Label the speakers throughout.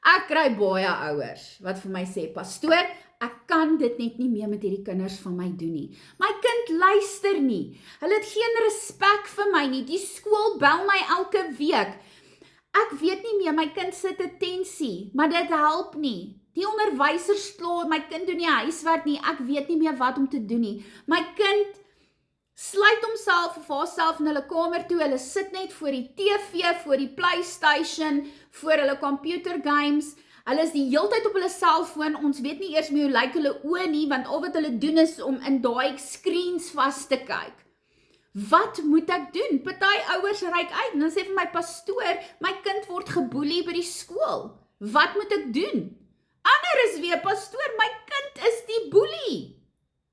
Speaker 1: Ek kry baie ouers wat vir my sê, pastoor, ek kan dit net nie meer met hierdie kinders van my doen nie. My kind luister nie. Hulle het geen respek vir my nie. Die skool bel my elke week. Ek weet nie meer, my kind sit attensie, maar dit help nie. Die onderwyser slaap, my kind doen nie huiswerk nie, ek weet nie meer wat om te doen nie. My kind sluit homself of haarself in hulle kamer toe, hulle sit net voor die TV, voor die PlayStation, voor hulle computer games, hulle is die heeltyd op hulle selfoon, ons weet nie eers meer hoe lyk hulle oë nie, want al wat hulle doen is om in daai screens vas te kyk. Wat moet ek doen? Party ouers reik uit en dan sê vir my pastoor, my kind word geboelie by die skool. Wat moet ek doen? Ander is weer, pastoor, my kind is die boelie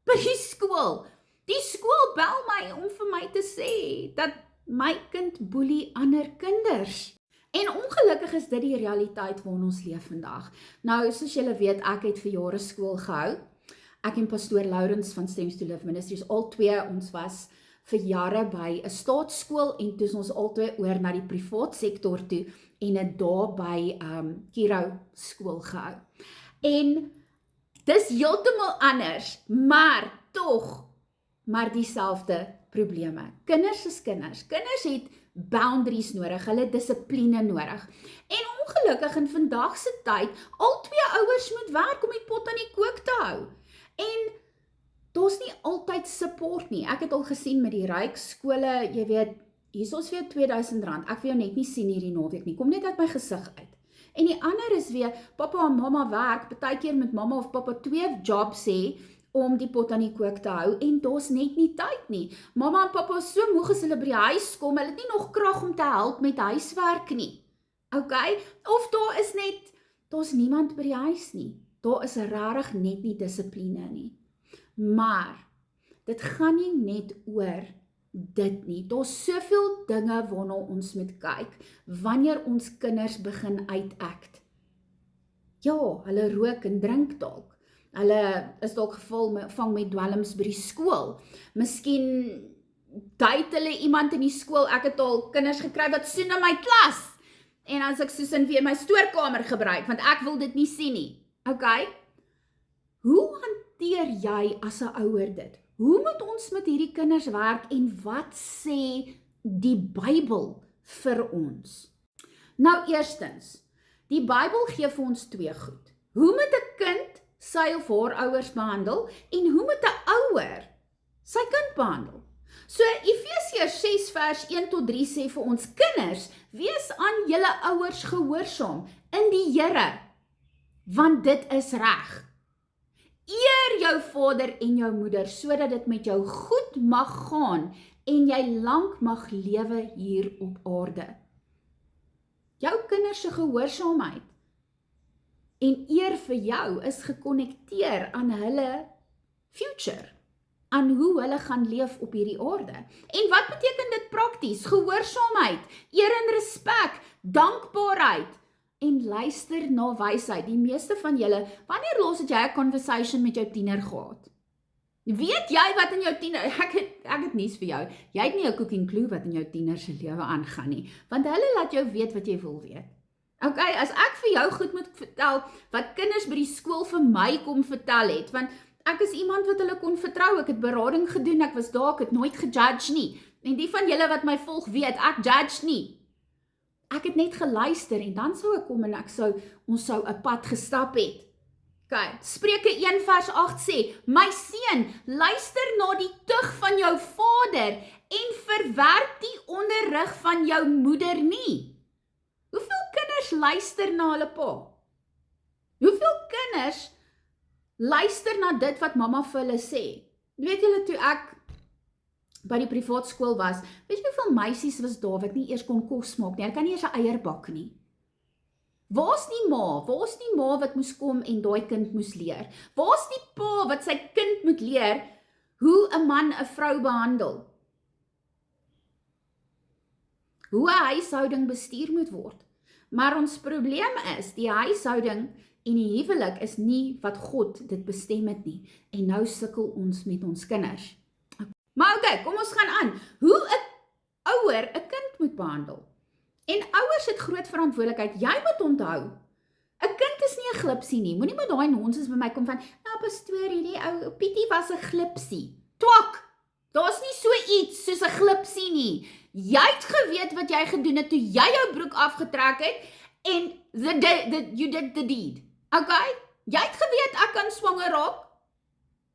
Speaker 1: by die skool. Die skool bel my om vir my te sê dat my kind boelie ander kinders. En ongelukkig is dit die realiteit waarin ons leef vandag. Nou, soos julle weet, ek het vir jare skool gehou. Ek en pastoor Lourens van Stems to Live Ministries, al twee, ons was vir jare by 'n staatsskool en toe is ons albei oor na die privaat sektor toe en het daar by Kiro skool gehou. En dis heeltemal anders, maar tog maar dieselfde probleme. Kinders is kinders. Kinders het boundaries nodig, hulle dissipline nodig. En ongelukkig in vandag se tyd, al twee ouers moet werk om die pot aan die kook te hou. En daar's nie altyd support nie. Ek het al gesien met die ryk skole, jy weet, hier is ons vir jou R2000, ek wil jou net nie sien hierdie naweek nie, kom net uit my gesig uit. En die ander is weer, pappa en mamma werk, partykeer met mamma of pappa 2 jobs hê, om die pot aan die kook te hou, en daar's net nie tyd nie. Mamma en pappa is so moeg as hulle by die huis kom, hulle het nie nog krag om te help met huiswerk nie. Okay? Of daar's niemand by die huis nie. Daar is rarig net nie dissipline nie. Maar, dit gaan nie net oor dit nie. Daar's soveel dinge waarna ons moet kyk, wanneer ons kinders begin uitact. Ja, hulle rook en drink dalk. Hulle is dalk gevang met dwelms by die skool. Miskien date hulle iemand in die skool. Ek het al kinders gekry wat soen in my klas. En as ek soos in weer my stoorkamer gebruik, want ek wil dit nie sien nie. Okay? Hoe hanteer jy as 'n ouer dit? Hoe moet ons met hierdie kinders werk en wat sê die Bybel vir ons? Nou eerstens, die Bybel gee vir ons 2 goed. Hoe moet 'n kind sy of haar ouers behandel en hoe moet 'n ouer sy kind behandel? So Efesiërs 6 vers 1 tot 3 sê vir ons kinders, wees aan julle ouers gehoorsaam in die Here, want dit is reg. Eer jou vader en jou moeder, sodat dit met jou goed mag gaan en jy lank mag lewe hier op aarde. Jou kinders se gehoorsaamheid en eer vir jou is gekonnekteer aan hulle future, aan hoe hulle gaan leef op hierdie aarde. En wat beteken dit prakties? Gehoorsaamheid, eer en respek, dankbaarheid, en luister na wysheid. Die meeste van julle, wanneer laas het jy 'n conversation met jou tiener gehad? Weet jy wat in jou tiener, ek het nuus vir jou, jy het nie 'n cooking clue wat in jou tiener se lewe aangaan nie, want hulle laat jou weet wat jy wil weet. Okay, as ek vir jou goed moet vertel, wat kinders by die skool vir my kom vertel het, want ek is iemand wat hulle kon vertrou, ek het berading gedoen, ek was daar, ek het nooit gejudge nie, en die van julle wat my volg weet, ek judge nie. Ek het net geluister en dan sou ek kom en ons sou 'n pad gestap het. Okay, Spreuke 1 vers 8 sê, my seun, luister na die tug van jou vader en verwerp die onderrig van jou moeder nie. Hoeveel kinders luister na hulle pa? Hoeveel kinders luister na dit wat mamma vir hulle sê? Weet julle, toe ek by die privaat skool was, weet jy hoeveel meisies was daar wat nie eers kon kos maak nie, hulle kan nie eers 'n eier bak nie. Waar's die ma wat moes kom en daai kind moes leer? Waar's die pa wat sy kind moet leer hoe 'n man 'n vrou behandel? Hoe 'n huishouding bestuur moet word? Maar ons probleem is, die huishouding en die huwelik is nie wat God dit bestem het nie, en nou sukkel ons met ons kinders. Maar okay, kom ons gaan aan. Hoe 'n ouer 'n kind moet behandel. En ouers het groot verantwoordelikheid. Jy moet onthou, 'n kind is nie 'n glipsie nie. Moenie met daai nonsens by my kom van, nou pastoor, hierdie ou Pietie was 'n glipsie. Twak! Daar's nie so iets soos 'n glipsie nie. Jy het geweet wat jy gedoen het toe jy jou broek afgetrek het en you did the deed. Okay? Jy het geweet ek kan swanger raak.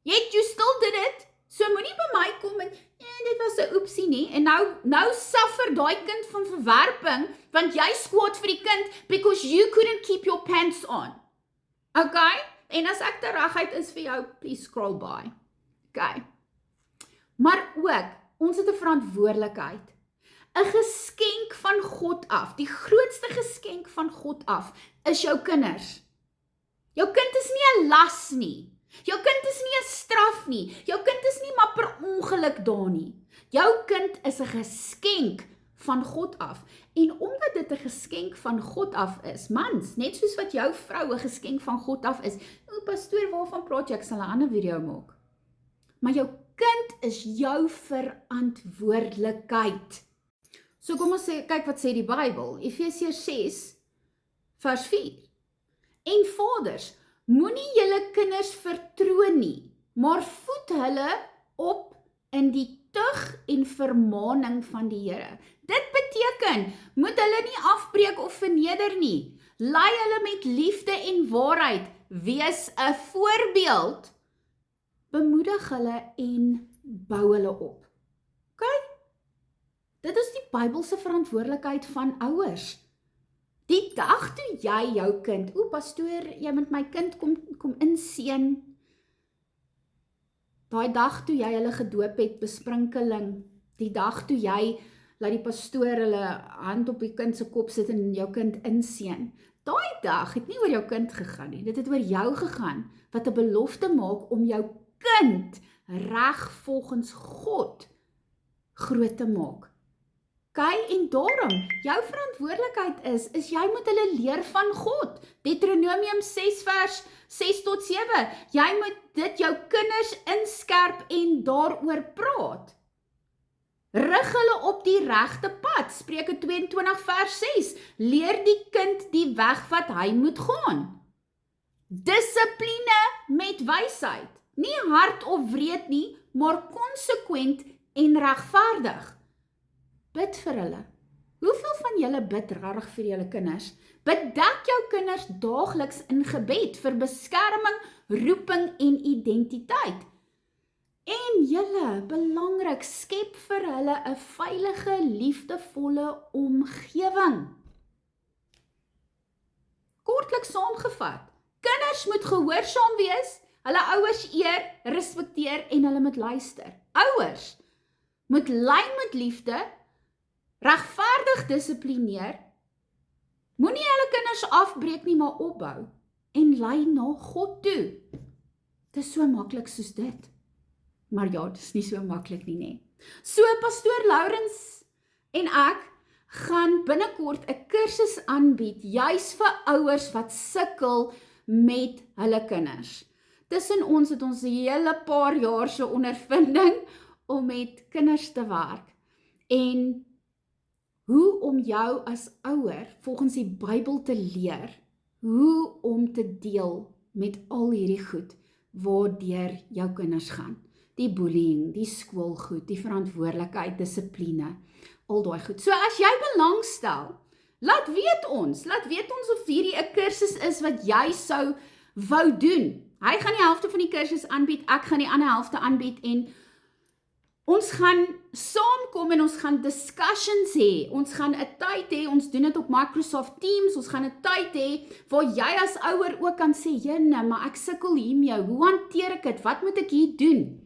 Speaker 1: Yet you still did it. So moenie by my kom en dit was 'n oepsie nie. En nou suffer daai kind van verwerping want jy skwaad vir die kind because you couldn't keep your pants on. Okay? En as ek te reguit is vir jou, please scroll by. Okay. Maar ook, ons het 'n verantwoordelikheid. 'n Geskenk van God af. Die grootste geskenk van God af is jou kinders. Jou kind is nie 'n las nie. Jou kind is nie 'n straf nie. Jou kind is nie maar per ongeluk daar nie. Jou kind is 'n geskenk van God af. En omdat dit 'n geskenk van God af is, mans, net soos wat jou vrou 'n geskenk van God af is, o pastoor, waarvan praat jy? Ek sal 'n ander video maak. Maar jou kind is jou verantwoordelikheid. So kom ons kyk wat sê die Bybel. Efesiërs 6 vers 4. En vaders, moenie julle kinders vertroon nie, maar voed hulle op in die tug en vermaaning van die Here. Dit beteken, moet hulle nie afbreek of verneder nie. Lei hulle met liefde en waarheid. Wees 'n voorbeeld. Bemoedig hulle en bou hulle op. Okay? Dit is die Bybelse verantwoordelikheid van ouers. Die dag toe jy jou kind, pastoor, jy moet my kind kom inseën. Daai dag toe jy hulle gedoop het, besprinkeling. Die dag toe jy laat die pastoor hulle hand op die kind se kop sit en jou kind inseën. Daai dag het nie oor jou kind gegaan nie. Dit het oor jou gegaan wat 'n belofte maak om jou kind reg volgens God groot te maak. Okay, en daarom, jou verantwoordelikheid is jy moet hulle leer van God. Deuteronomium 6 vers 6 tot 7. Jy moet dit jou kinders inskerp en daaroor praat. Rig hulle op die regte pad. Spreuke 22 vers 6. Leer die kind die weg wat hy moet gaan. Dissipline met wysheid. Nie hard of wreed nie, maar konsekwent en regverdig. Bid vir hulle. Hoeveel van julle bid regtig vir julle kinders? Bedek jou kinders daagliks in gebed vir beskerming, roeping en identiteit. En julle, belangrik, skep vir hulle 'n veilige, liefdevolle omgewing. Kortliks saamgevat, kinders moet gehoorsaam wees, hulle ouers eer, respekteer en hulle moet luister. Ouers moet lei met liefde, regverdig dissiplineer, moenie hulle kinders afbreek nie, maar opbou, en lei na God toe. Dit is so maklik soos dit. Maar ja, dit is nie so maklik nie, nee. So, pastoor Laurens en ek gaan binnekort 'n kursus aanbied, juis vir ouers wat sukkel met hulle kinders. Tussen ons het ons 'n hele paar jaar se ondervinding om met kinders te werk. En hoe om jou as ouer volgens die Bybel te leer, hoe om te deel met al hierdie goed waardeur jou kinders gaan. Die bullying, die skoolgoed, die verantwoordelikheid, dissipline, al daai goed. So as jy belangstel, laat weet ons of hierdie 'n kursus is wat jy sou wou doen. Hy gaan die helfte van die kursus aanbied, ek gaan die ander helfte aanbied en ons gaan saamkom en ons gaan discussions hê, ons gaan 'n tyd hê, ons doen dit op Microsoft Teams, ons gaan 'n tyd hê, waar jy as ouer ook kan sê, jene, maar ek sukkel hiermee, hoe hanteer ek dit, wat moet ek hier doen?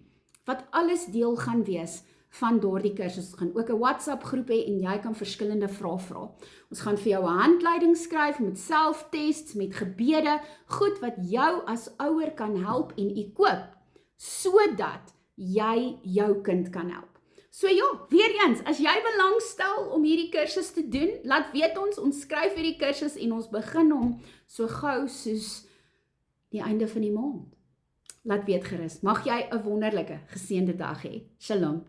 Speaker 1: Wat alles deel gaan wees van daardie kursus. Ons gaan ook 'n WhatsApp groep hê en jy kan verskillende vrae vra. Ons gaan vir jou 'n handleiding skryf met selftests, met gebede, goed wat jou as ouer kan help en equip, sodat jy jou kind kan help. So ja, weer eens, as jy belangstel om hierdie kursus te doen, laat weet ons skryf hierdie kursus en ons begin hom so gou soos die einde van die maand. Laat weet gerus, mag jy 'n wonderlike, geseënde dag hê. Shalom.